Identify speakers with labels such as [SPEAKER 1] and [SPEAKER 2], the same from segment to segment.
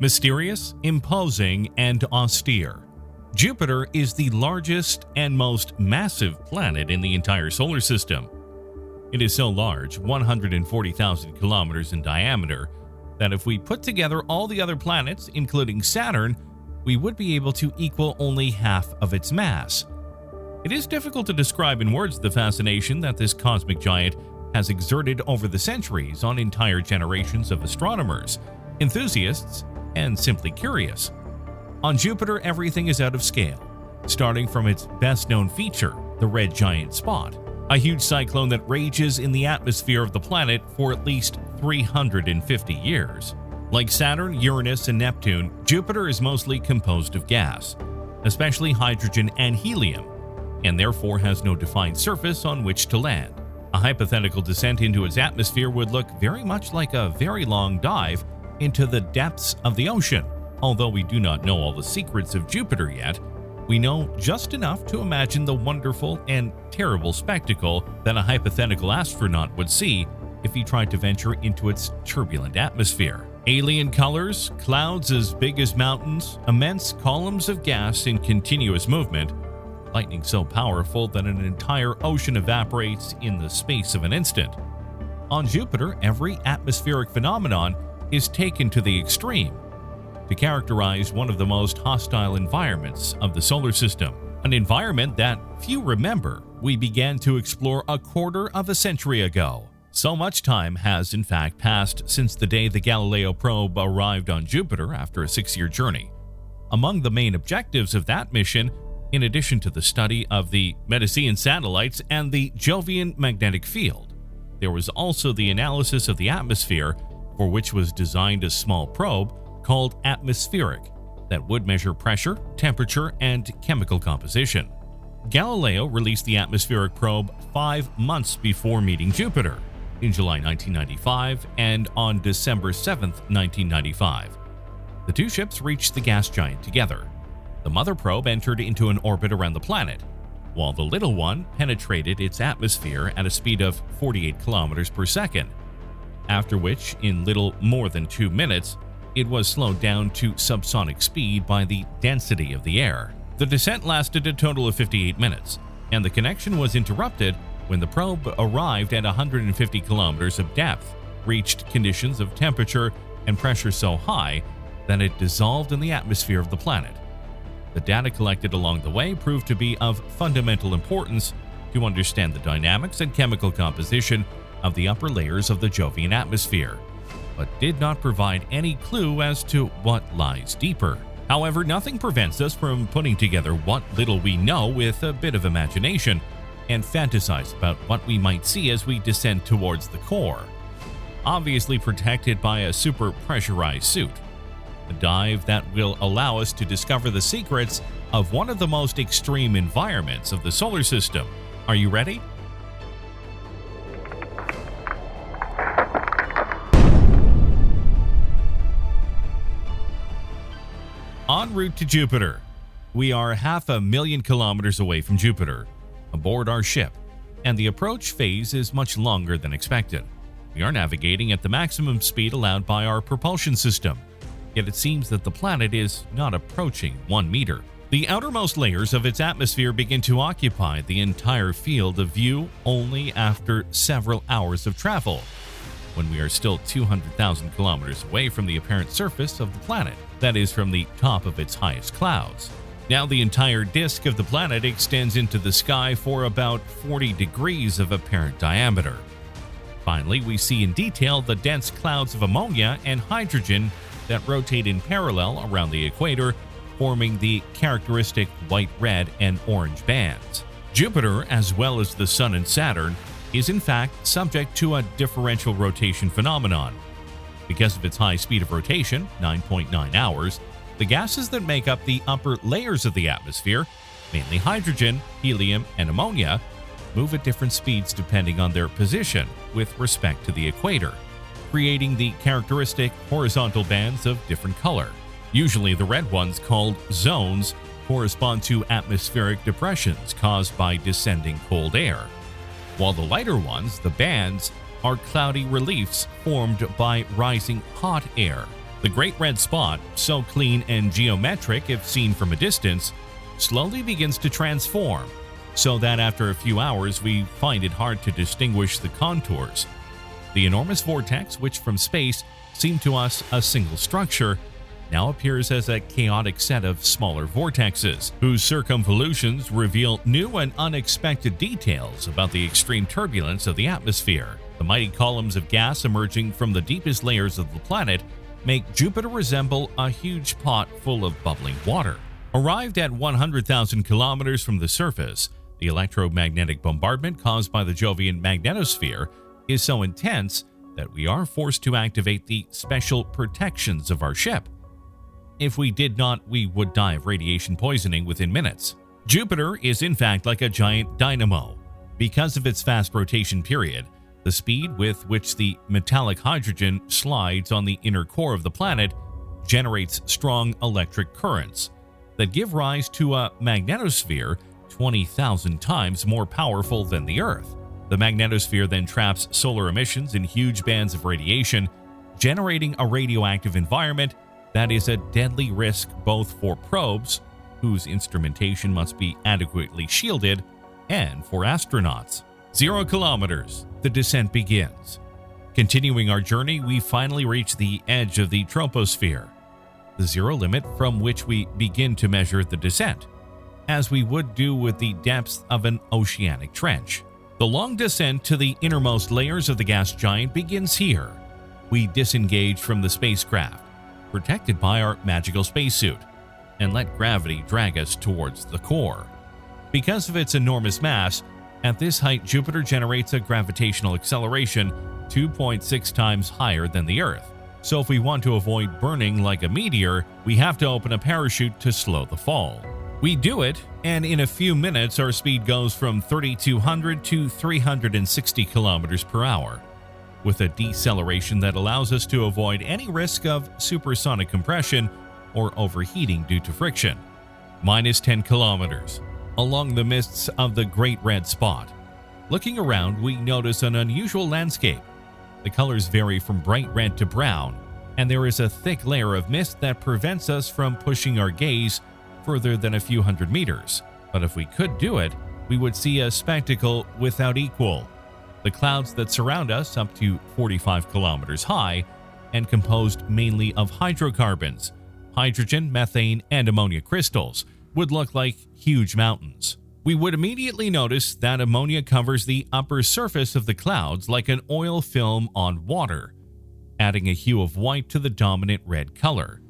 [SPEAKER 1] Mysterious, imposing, and austere. Jupiter is the largest and most massive planet in the entire solar system. It is so large, 140,000 kilometers in diameter, that if we put together all the other planets, including Saturn, we would be able to equal only half of its mass. It is difficult to describe in words the fascination that this cosmic giant has exerted over the centuries on entire generations of astronomers, enthusiasts, and simply curious. On Jupiter, everything is out of scale, starting from its best-known feature, the red giant spot, a huge cyclone that rages in the atmosphere of the planet for at least 350 years. Like Saturn, Uranus, and Neptune, Jupiter is mostly composed of gas, especially hydrogen and helium, and therefore has no defined surface on which to land. A hypothetical descent into its atmosphere would look very much like a very long dive into the depths of the ocean. Although we do not know all the secrets of Jupiter yet, we know just enough to imagine the wonderful and terrible spectacle that a hypothetical astronaut would see if he tried to venture into its turbulent atmosphere. Alien colors, clouds as big as mountains, immense columns of gas in continuous movement, lightning so powerful that an entire ocean evaporates in the space of an instant. On Jupiter, every atmospheric phenomenon is taken to the extreme to characterize one of the most hostile environments of the solar system, an environment that few remember we began to explore a quarter of a century ago. So much time has in fact passed since the day the Galileo probe arrived on Jupiter after a 6-year journey. Among the main objectives of that mission, in addition to the study of the Medicean satellites and the Jovian magnetic field, there was also the analysis of the atmosphere, for which was designed a small probe called atmospheric that would measure pressure, temperature, and chemical composition. Galileo released the atmospheric probe 5 months before meeting Jupiter, in July 1995 and on December 7, 1995. The two ships reached the gas giant together. The mother probe entered into an orbit around the planet, while the little one penetrated its atmosphere at a speed of 48 kilometers per second, after which, in little more than 2 minutes, it was slowed down to subsonic speed by the density of the air. The descent lasted a total of 58 minutes, and the connection was interrupted when the probe arrived at 150 kilometers of depth, reached conditions of temperature and pressure so high that it dissolved in the atmosphere of the planet. The data collected along the way proved to be of fundamental importance to understand the dynamics and chemical composition of the upper layers of the Jovian atmosphere, but did not provide any clue as to what lies deeper. However, nothing prevents us from putting together what little we know with a bit of imagination and fantasize about what we might see as we descend towards the core, obviously protected by a super pressurized suit. A dive that will allow us to discover the secrets of one of the most extreme environments of the solar system. Are you ready? En route to Jupiter. We are 500,000 kilometers away from Jupiter, aboard our ship, and the approach phase is much longer than expected. We are navigating at the maximum speed allowed by our propulsion system, yet it seems that the planet is not approaching 1 meter. The outermost layers of its atmosphere begin to occupy the entire field of view only after several hours of travel, when we are still 200,000 kilometers away from the apparent surface of the planet, that is, from the top of its highest clouds. Now the entire disk of the planet extends into the sky for about 40 degrees of apparent diameter. Finally, we see in detail the dense clouds of ammonia and hydrogen that rotate in parallel around the equator, forming the characteristic white, red, and orange bands. Jupiter, as well as the Sun and Saturn, is in fact subject to a differential rotation phenomenon. Because of its high speed of rotation, 9.9 hours, the gases that make up the upper layers of the atmosphere, mainly hydrogen, helium, and ammonia, move at different speeds depending on their position with respect to the equator, creating the characteristic horizontal bands of different color. Usually the red ones, called zones, correspond to atmospheric depressions caused by descending cold air, while the lighter ones, the bands, are cloudy reliefs formed by rising hot air. The Great Red Spot, so clean and geometric if seen from a distance, slowly begins to transform, so that after a few hours we find it hard to distinguish the contours. The enormous vortex, which from space seemed to us a single structure, now appears as a chaotic set of smaller vortexes, whose circumvolutions reveal new and unexpected details about the extreme turbulence of the atmosphere. The mighty columns of gas emerging from the deepest layers of the planet make Jupiter resemble a huge pot full of bubbling water. Arrived at 100,000 kilometers from the surface, the electromagnetic bombardment caused by the Jovian magnetosphere is so intense that we are forced to activate the special protections of our ship. If we did not, we would die of radiation poisoning within minutes. Jupiter is in fact like a giant dynamo. Because of its fast rotation period, the speed with which the metallic hydrogen slides on the inner core of the planet generates strong electric currents that give rise to a magnetosphere 20,000 times more powerful than the Earth. The magnetosphere then traps solar emissions in huge bands of radiation, generating a radioactive environment that is a deadly risk both for probes, whose instrumentation must be adequately shielded, and for astronauts. 0 kilometers. The descent begins. Continuing our journey, we finally reach the edge of the troposphere, the zero limit from which we begin to measure the descent, as we would do with the depths of an oceanic trench. The long descent to the innermost layers of the gas giant begins here. We disengage from the spacecraft, protected by our magical spacesuit, and let gravity drag us towards the core. Because of its enormous mass, at this height Jupiter generates a gravitational acceleration 2.6 times higher than the Earth. So if we want to avoid burning like a meteor, we have to open a parachute to slow the fall. We do it, and in a few minutes our speed goes from 3,200 to 360 kilometers per hour, with a deceleration that allows us to avoid any risk of supersonic compression or overheating due to friction. Minus 10 kilometers. Along the mists of the Great Red Spot. Looking around, we notice an unusual landscape. The colors vary from bright red to brown, and there is a thick layer of mist that prevents us from pushing our gaze further than a few hundred meters. But if we could do it, we would see a spectacle without equal. The clouds that surround us, up to 45 kilometers high, and composed mainly of hydrocarbons, hydrogen, methane, and ammonia crystals, would look like huge mountains. We would immediately notice that ammonia covers the upper surface of the clouds like an oil film on water, adding a hue of white to the dominant red color.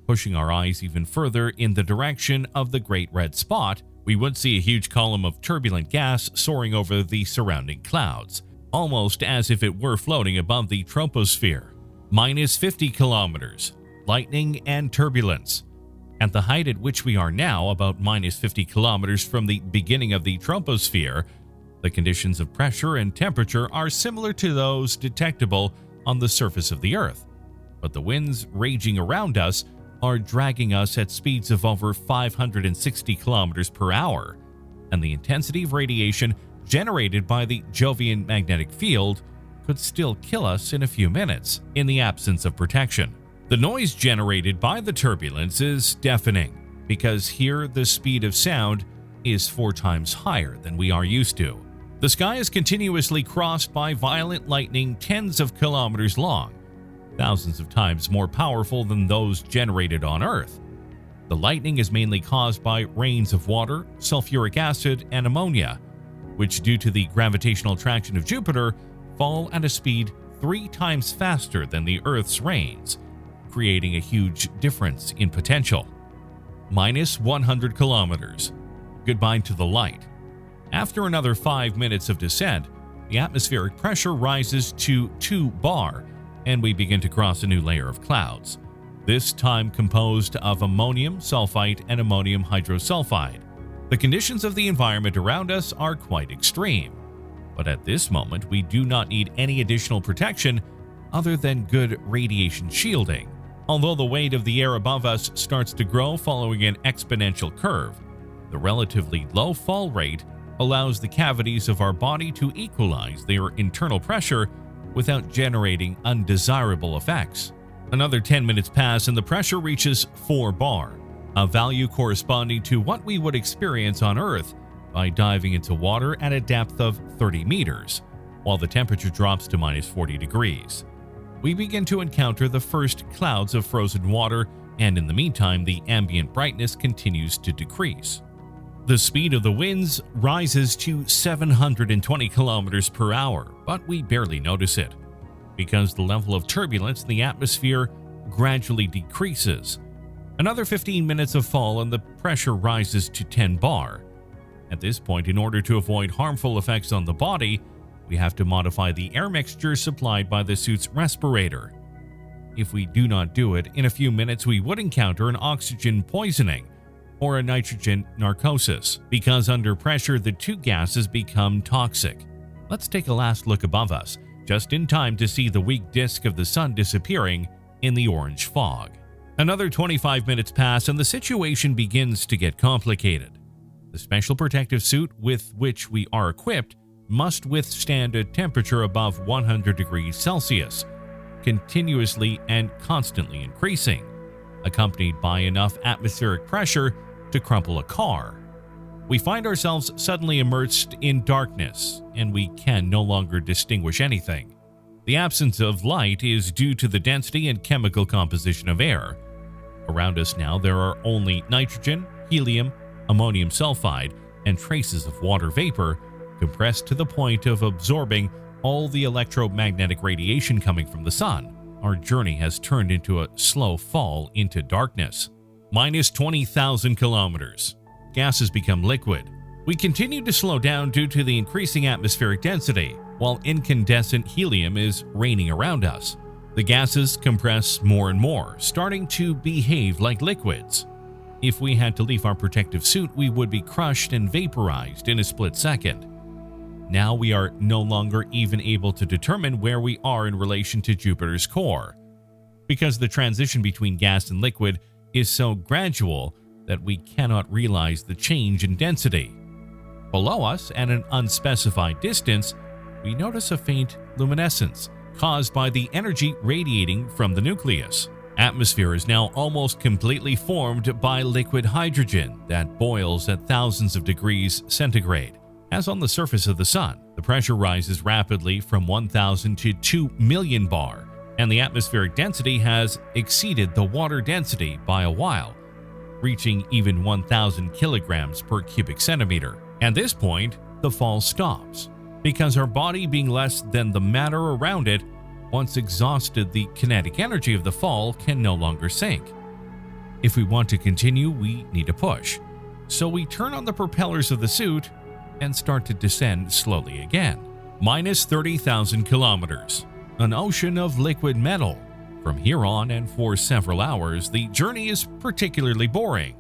[SPEAKER 1] Pushing our eyes even further in the direction of the Great Red Spot, we would see a huge column of turbulent gas soaring over the surrounding clouds, almost as if it were floating above the troposphere. Minus 50 kilometers. Lightning and turbulence. At the height at which we are now, about minus 50 kilometers from the beginning of the troposphere, the conditions of pressure and temperature are similar to those detectable on the surface of the Earth, but the winds raging around us are dragging us at speeds of over 560 kilometers per hour, and the intensity of radiation generated by the Jovian magnetic field could still kill us in a few minutes in the absence of protection. The noise generated by the turbulence is deafening, because here the speed of sound is 4 times higher than we are used to. The sky is continuously crossed by violent lightning tens of kilometers long, thousands of times more powerful than those generated on Earth. The lightning is mainly caused by rains of water, sulfuric acid, and ammonia, which due to the gravitational attraction of Jupiter fall at a speed 3 times faster than the Earth's rains, creating a huge difference in potential. Minus 100 kilometers. Goodbye to the light. After another 5 minutes of descent, the atmospheric pressure rises to 2 bar, and we begin to cross a new layer of clouds, this time composed of ammonium sulfite and ammonium hydrosulfide. The conditions of the environment around us are quite extreme, but at this moment we do not need any additional protection other than good radiation shielding. Although the weight of the air above us starts to grow following an exponential curve, the relatively low fall rate allows the cavities of our body to equalize their internal pressure without generating undesirable effects. Another 10 minutes pass and the pressure reaches 4 bar, a value corresponding to what we would experience on Earth by diving into water at a depth of 30 meters, while the temperature drops to minus 40 degrees. We begin to encounter the first clouds of frozen water, and in the meantime, the ambient brightness continues to decrease. The speed of the winds rises to 720 kilometers per hour, but we barely notice it, because the level of turbulence in the atmosphere gradually decreases. Another 15 minutes of fall and the pressure rises to 10 bar. At this point, in order to avoid harmful effects on the body, we have to modify the air mixture supplied by the suit's respirator. If we do not do it, in a few minutes we would encounter an oxygen poisoning or a nitrogen narcosis, because under pressure the two gases become toxic. Let's take a last look above us, just in time to see the weak disk of the sun disappearing in the orange fog. Another 25 minutes pass and the situation begins to get complicated. The special protective suit with which we are equipped must withstand a temperature above 100 degrees Celsius, continuously and constantly increasing, accompanied by enough atmospheric pressure to crumple a car. We find ourselves suddenly immersed in darkness, and we can no longer distinguish anything. The absence of light is due to the density and chemical composition of air. Around us now there are only nitrogen, helium, ammonium sulfide, and traces of water vapor compressed to the point of absorbing all the electromagnetic radiation coming from the sun. Our journey has turned into a slow fall into darkness. Minus 20,000 kilometers. Gases become liquid. We continue to slow down due to the increasing atmospheric density, while incandescent helium is raining around us. The gases compress more and more, starting to behave like liquids. If we had to leave our protective suit, we would be crushed and vaporized in a split second. Now we are no longer even able to determine where we are in relation to Jupiter's core, because the transition between gas and liquid is so gradual that we cannot realize the change in density. Below us, at an unspecified distance, we notice a faint luminescence caused by the energy radiating from the nucleus. Atmosphere is now almost completely formed by liquid hydrogen that boils at thousands of degrees centigrade. As on the surface of the sun, the pressure rises rapidly from 1,000 to 2 million bar, and the atmospheric density has exceeded the water density by a while, reaching even 1,000 kilograms per cubic centimeter. At this point, the fall stops, because our body, being less than the matter around it, once exhausted the kinetic energy of the fall, can no longer sink. If we want to continue, we need a push. So we turn on the propellers of the suit and start to descend slowly again. Minus 30,000 kilometers. An ocean of liquid metal. From here on and for several hours, the journey is particularly boring.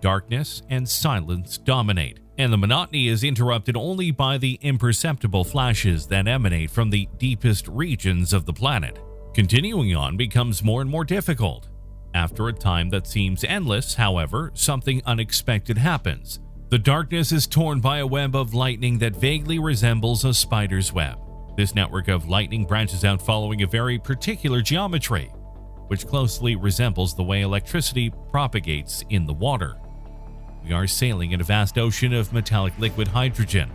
[SPEAKER 1] Darkness and silence dominate, and the monotony is interrupted only by the imperceptible flashes that emanate from the deepest regions of the planet. Continuing on becomes more and more difficult. After a time that seems endless, however, something unexpected happens. The darkness is torn by a web of lightning that vaguely resembles a spider's web. This network of lightning branches out following a very particular geometry, which closely resembles the way electricity propagates in the water. We are sailing in a vast ocean of metallic liquid hydrogen.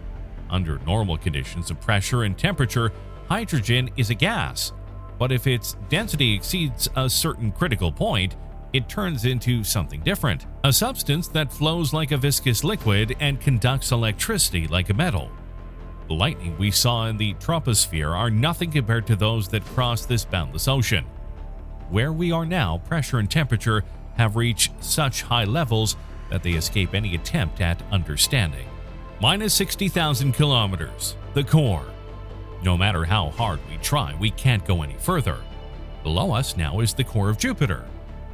[SPEAKER 1] Under normal conditions of pressure and temperature, hydrogen is a gas, but if its density exceeds a certain critical point, it turns into something different, a substance that flows like a viscous liquid and conducts electricity like a metal. The lightning we saw in the troposphere are nothing compared to those that cross this boundless ocean. Where we are now, pressure and temperature have reached such high levels that they escape any attempt at understanding. Minus 60,000 kilometers. The core. No matter how hard we try, we can't go any further. Below us now is the core of Jupiter,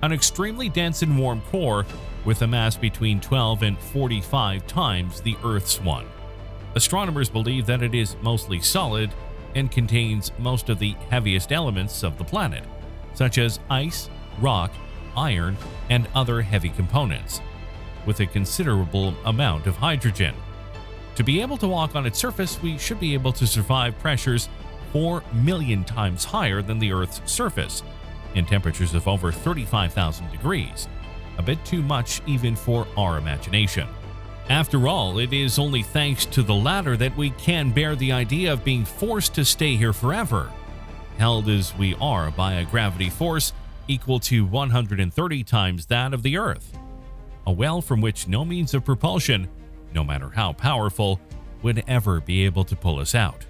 [SPEAKER 1] an extremely dense and warm core with a mass between 12 and 45 times the Earth's one. Astronomers believe that it is mostly solid and contains most of the heaviest elements of the planet, such as ice, rock, iron, and other heavy components, with a considerable amount of hydrogen. To be able to walk on its surface, we should be able to survive pressures 4 million times higher than the Earth's surface, and temperatures of over 35,000 degrees, a bit too much even for our imagination. After all, it is only thanks to the latter that we can bear the idea of being forced to stay here forever, held as we are by a gravity force equal to 130 times that of the Earth, a well from which no means of propulsion, no matter how powerful, would ever be able to pull us out.